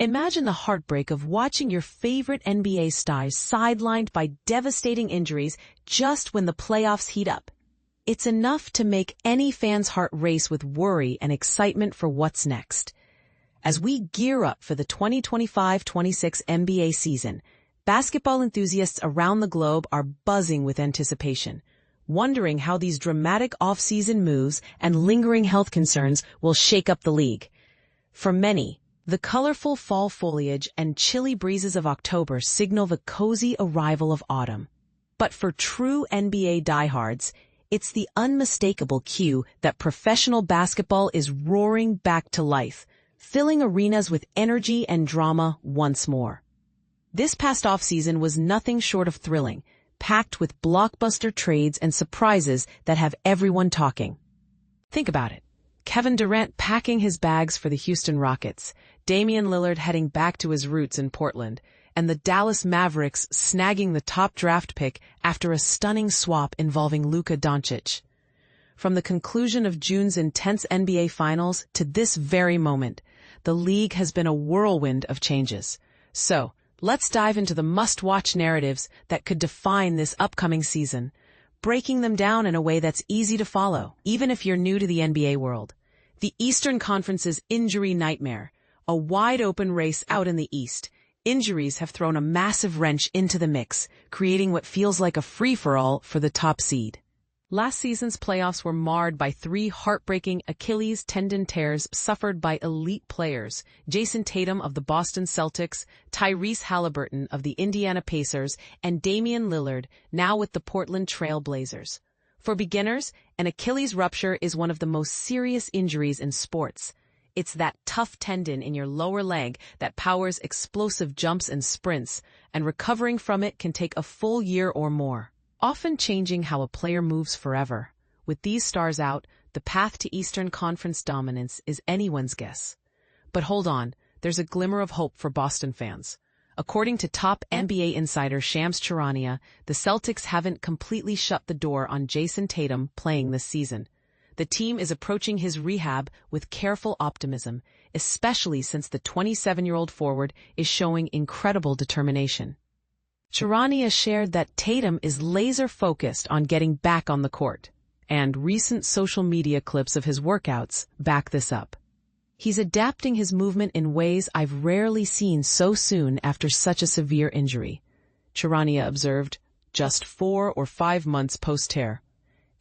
Imagine the heartbreak of watching your favorite NBA stars sidelined by devastating injuries just when the playoffs heat up. It's enough to make any fan's heart race with worry and excitement for what's next. As we gear up for the 2025-26 NBA season, basketball enthusiasts around the globe are buzzing with anticipation, wondering how these dramatic off-season moves and lingering health concerns will shake up the league. For many, the colorful fall foliage and chilly breezes of October signal the cozy arrival of autumn. But for true NBA diehards, it's the unmistakable cue that professional basketball is roaring back to life, filling arenas with energy and drama once more. This past offseason was nothing short of thrilling, packed with blockbuster trades and surprises that have everyone talking. Think about it. Kevin Durant packing his bags for the Houston Rockets, Damian Lillard heading back to his roots in Portland, and the Dallas Mavericks snagging the top draft pick after a stunning swap involving Luka Dončić. From the conclusion of June's intense NBA Finals to this very moment, the league has been a whirlwind of changes. So, let's dive into the must-watch narratives that could define this upcoming season, breaking them down in a way that's easy to follow, even if you're new to the NBA world. The Eastern Conference's injury nightmare, a wide-open race out in the East. Injuries have thrown a massive wrench into the mix, creating what feels like a free-for-all for the top seed. Last season's playoffs were marred by 3 heartbreaking Achilles tendon tears suffered by elite players: Jayson Tatum of the Boston Celtics, Tyrese Haliburton of the Indiana Pacers, and Damian Lillard, now with the Portland Trail Blazers. For beginners, an Achilles rupture is one of the most serious injuries in sports. It's that tough tendon in your lower leg that powers explosive jumps and sprints, and recovering from it can take a full year or more, often changing how a player moves forever. With these stars out, the path to Eastern Conference dominance is anyone's guess. But hold on, there's a glimmer of hope for Boston fans. According to top NBA insider Shams Charania, the Celtics haven't completely shut the door on Jayson Tatum playing this season. The team is approaching his rehab with careful optimism, especially since the 27-year-old forward is showing incredible determination. Charania shared that Tatum is laser-focused on getting back on the court, and recent social media clips of his workouts back this up. He's adapting his movement in ways I've rarely seen so soon after such a severe injury, Charania observed, just 4 or 5 months post-tear.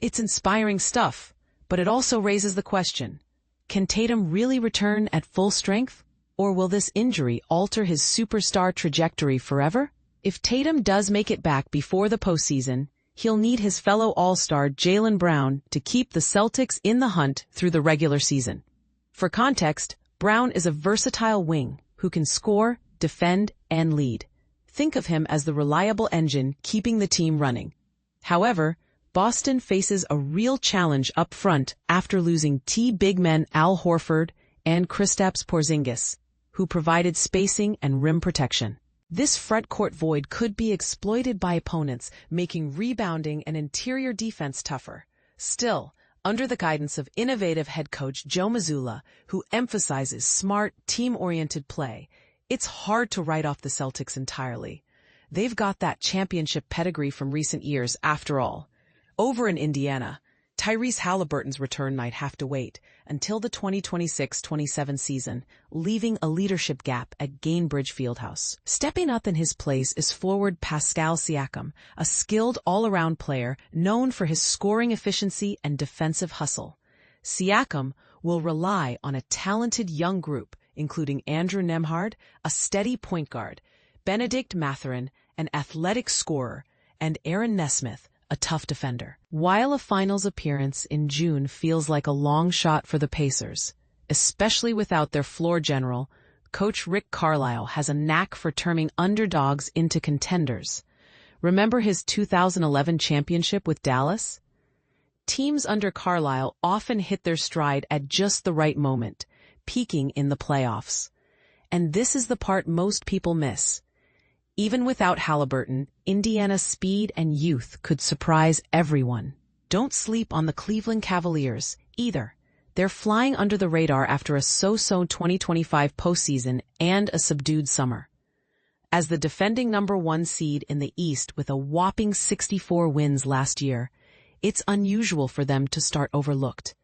It's inspiring stuff, but it also raises the question, can Tatum really return at full strength? Or will this injury alter his superstar trajectory forever? If Tatum does make it back before the postseason, he'll need his fellow All-Star Jaylen Brown to keep the Celtics in the hunt through the regular season. For context, Brown is a versatile wing who can score, defend, and lead. Think of him as the reliable engine keeping the team running. However, Boston faces a real challenge up front after losing big men Al Horford and Kristaps Porzingis, who provided spacing and rim protection. This front-court void could be exploited by opponents, making rebounding and interior defense tougher. Still, under the guidance of innovative head coach Joe Mazzulla, who emphasizes smart, team-oriented play, it's hard to write off the Celtics entirely. They've got that championship pedigree from recent years, after all. Over in Indiana, Tyrese Haliburton's return might have to wait until the 2026-27 season, leaving a leadership gap at Gainbridge Fieldhouse. Stepping up in his place is forward Pascal Siakam, a skilled all-around player known for his scoring efficiency and defensive hustle. Siakam will rely on a talented young group, including Andrew Nembhard, a steady point guard, Benedict Mathurin, an athletic scorer, and Aaron Nesmith, a tough defender. While a finals appearance in June feels like a long shot for the Pacers, especially without their floor general, Coach Rick Carlisle has a knack for turning underdogs into contenders. Remember his 2011 championship with Dallas? Teams under Carlisle often hit their stride at just the right moment, peaking in the playoffs. And this is the part most people miss. Even without Haliburton, Indiana's speed and youth could surprise everyone. Don't sleep on the Cleveland Cavaliers, either. They're flying under the radar after a so-so 2025 postseason and a subdued summer. As the defending #1 seed in the East with a whopping 64 wins last year, it's unusual for them to start overlooked.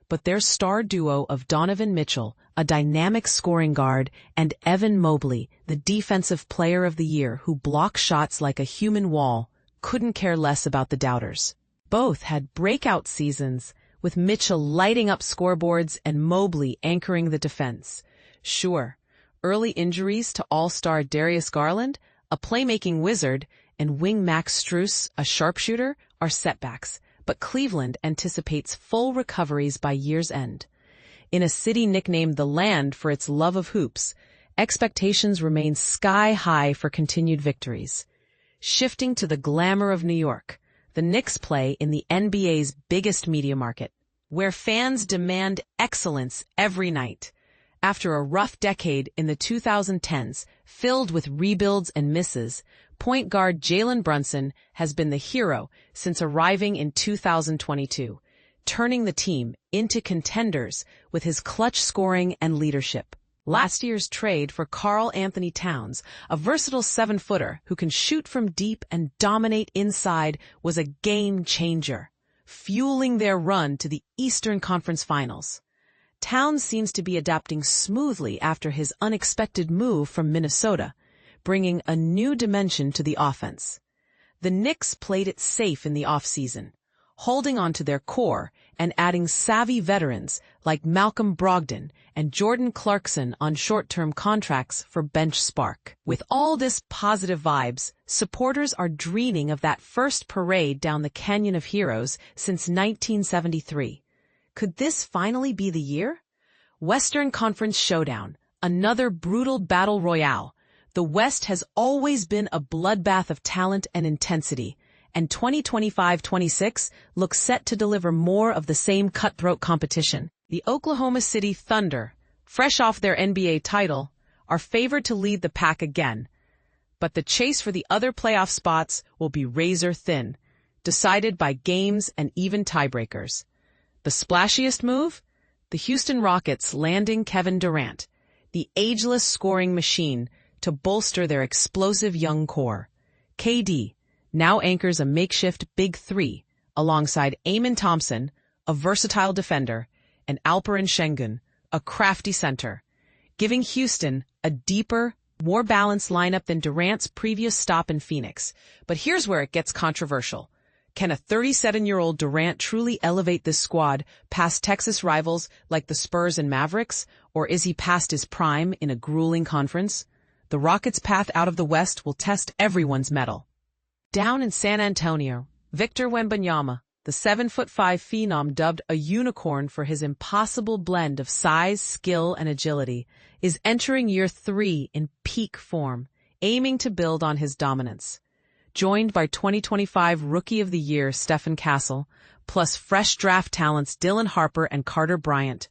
But their star duo of Donovan Mitchell, a dynamic scoring guard, and Evan Mobley, the defensive player of the year who blocks shots like a human wall, couldn't care less about the doubters. Both had breakout seasons, with Mitchell lighting up scoreboards and Mobley anchoring the defense. Sure, early injuries to all-star Darius Garland, a playmaking wizard, and wing Max Strus, a sharpshooter, are setbacks, but Cleveland anticipates full recoveries by year's end. In a city nicknamed the Land for its love of hoops, expectations remain sky-high for continued victories. Shifting to the glamour of New York, the Knicks play in the NBA's biggest media market, where fans demand excellence every night. After a rough decade in the 2010s, filled with rebuilds and misses, point guard Jalen Brunson has been the hero since arriving in 2022, turning the team into contenders with his clutch scoring and leadership. Last year's trade for Karl Anthony Towns, a versatile 7-footer who can shoot from deep and dominate inside, was a game-changer, fueling their run to the Eastern Conference Finals. Towns seems to be adapting smoothly after his unexpected move from Minnesota, bringing a new dimension to the offense. The Knicks played it safe in the offseason, holding on to their core and adding savvy veterans like Malcolm Brogdon and Jordan Clarkson on short-term contracts for bench spark. With all this positive vibes, supporters are dreaming of that first parade down the Canyon of Heroes since 1973. Could this finally be the year? Western Conference Showdown, another brutal battle royale. The West has always been a bloodbath of talent and intensity, and 2025-26 looks set to deliver more of the same cutthroat competition. The Oklahoma City Thunder, fresh off their NBA title, are favored to lead the pack again. But the chase for the other playoff spots will be razor thin, decided by games and even tiebreakers. The splashiest move? The Houston Rockets landing Kevin Durant, the ageless scoring machine, to bolster their explosive young core. KD now anchors a makeshift Big Three alongside Amen Thompson, a versatile defender, and Alperen Şengün, a crafty center, giving Houston a deeper, more balanced lineup than Durant's previous stop in Phoenix. But here's where it gets controversial. Can a 37-year-old Durant truly elevate this squad past Texas rivals like the Spurs and Mavericks, or is he past his prime in a grueling conference? The Rockets' path out of the West will test everyone's mettle. Down in San Antonio, Victor Wembanyama, the 7'5" phenom dubbed a unicorn for his impossible blend of size, skill, and agility, is entering year 3 in peak form, aiming to build on his dominance. Joined by 2025 Rookie of the Year Stephen Castle, plus fresh draft talents Dylan Harper and Carter Bryant,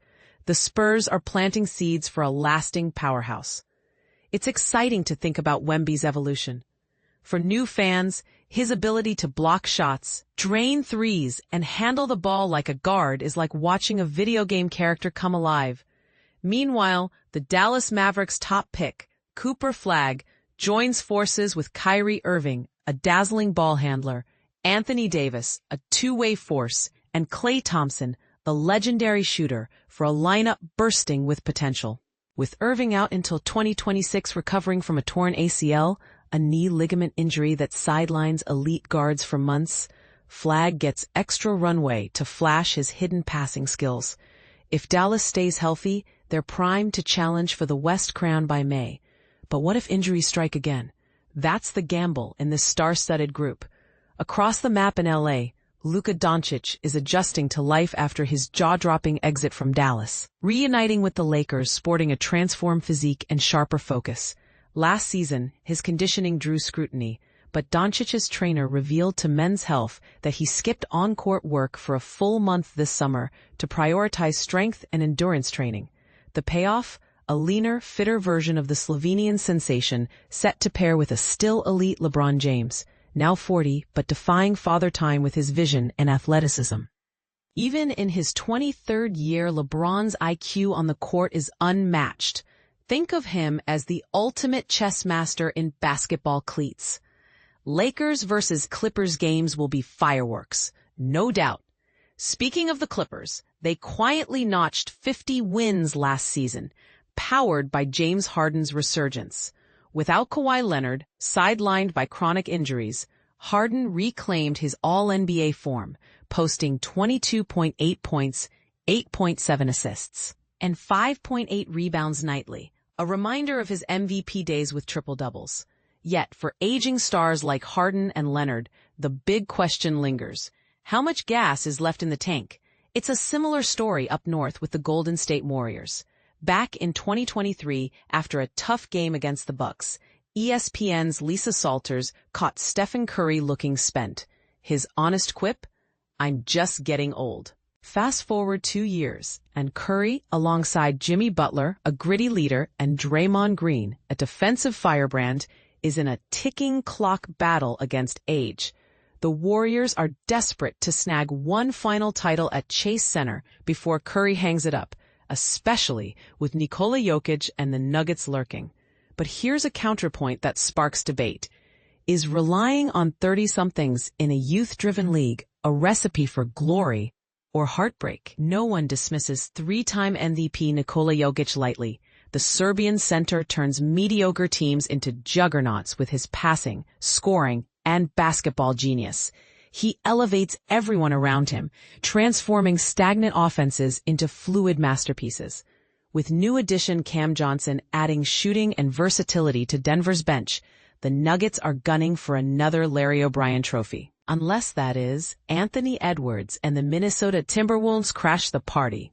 the Spurs are planting seeds for a lasting powerhouse. It's exciting to think about Wemby's evolution. For new fans, his ability to block shots, drain threes, and handle the ball like a guard is like watching a video game character come alive. Meanwhile, the Dallas Mavericks' top pick, Cooper Flagg, joins forces with Kyrie Irving, a dazzling ball handler, Anthony Davis, a two-way force, and Klay Thompson, the legendary shooter, for a lineup bursting with potential. With Irving out until 2026 recovering from a torn ACL, a knee ligament injury that sidelines elite guards for months, Flagg gets extra runway to flash his hidden passing skills. If Dallas stays healthy, they're primed to challenge for the West crown by May. But what if injuries strike again? That's the gamble in this star-studded group. Across the map in LA, Luka Dončić is adjusting to life after his jaw-dropping exit from Dallas, reuniting with the Lakers sporting a transformed physique and sharper focus. Last season, his conditioning drew scrutiny, but Doncic's trainer revealed to Men's Health that he skipped on-court work for a full month this summer to prioritize strength and endurance training. The payoff? A leaner, fitter version of the Slovenian sensation set to pair with a still elite LeBron James, now 40 but defying father time with his vision and athleticism. Even in his 23rd year, LeBron's IQ on the court is unmatched. Think of him as the ultimate chess master in basketball cleats. Lakers versus Clippers games will be fireworks, no doubt. Speaking of the Clippers, they quietly notched 50 wins last season, powered by James Harden's resurgence. Without Kawhi Leonard, sidelined by chronic injuries, Harden reclaimed his All-NBA form, posting 22.8 points, 8.7 assists, and 5.8 rebounds nightly, a reminder of his MVP days with triple-doubles. Yet, for aging stars like Harden and Leonard, the big question lingers. How much gas is left in the tank? It's a similar story up north with the Golden State Warriors. Back in 2023, after a tough game against the Bucks, ESPN's Lisa Salters caught Stephen Curry looking spent. His honest quip? "I'm just getting old." Fast forward 2 years, and Curry, alongside Jimmy Butler, a gritty leader, and Draymond Green, a defensive firebrand, is in a ticking clock battle against age. The Warriors are desperate to snag one final title at Chase Center before Curry hangs it up, especially with Nikola Jokic and the Nuggets lurking. But here's a counterpoint that sparks debate. Is relying on 30-somethings in a youth-driven league a recipe for glory or heartbreak? No one dismisses three-time MVP Nikola Jokic lightly. The Serbian center turns mediocre teams into juggernauts with his passing, scoring, and basketball genius. He elevates everyone around him, transforming stagnant offenses into fluid masterpieces. With new addition Cam Johnson adding shooting and versatility to Denver's bench, the Nuggets are gunning for another Larry O'Brien trophy. Unless, that is, Anthony Edwards and the Minnesota Timberwolves crash the party.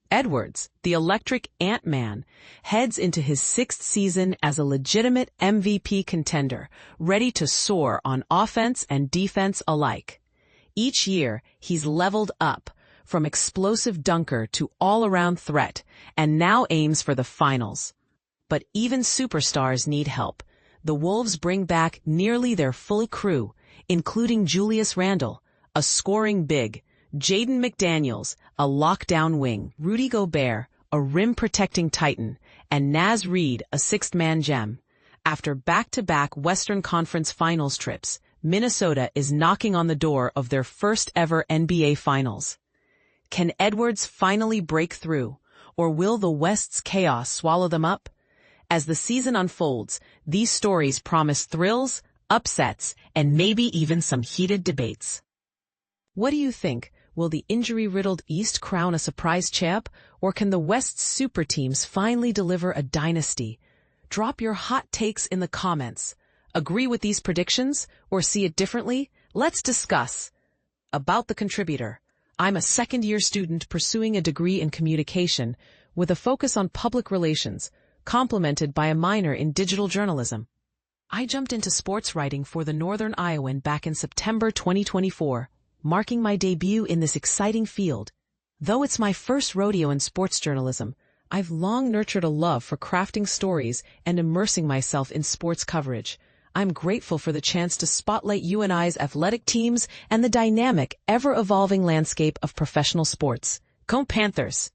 Edwards, the electric Ant-Man, heads into his 6th season as a legitimate MVP contender, ready to soar on offense and defense alike. Each year, he's leveled up, from explosive dunker to all-around threat, and now aims for the finals. But even superstars need help. The Wolves bring back nearly their full crew, including Julius Randle, a scoring big, Jaden McDaniels, a lockdown wing, Rudy Gobert, a rim-protecting titan, and Naz Reid, a sixth-man gem. After back-to-back Western Conference Finals trips, Minnesota is knocking on the door of their first-ever NBA Finals. Can Edwards finally break through, or will the West's chaos swallow them up? As the season unfolds, these stories promise thrills, upsets, and maybe even some heated debates. What do you think? Will the injury-riddled East crown a surprise champ, or can the West's super teams finally deliver a dynasty? Drop your hot takes in the comments. Agree with these predictions, or see it differently? Let's discuss. About the contributor. I'm a second-year student pursuing a degree in communication with a focus on public relations, complemented by a minor in digital journalism. I jumped into sports writing for the Northern Iowan back in September 2024. Marking my debut in this exciting field. Though it's my first rodeo in sports journalism, I've long nurtured a love for crafting stories and immersing myself in sports coverage. I'm grateful for the chance to spotlight UNI's athletic teams and the dynamic, ever-evolving landscape of professional sports. Go Panthers!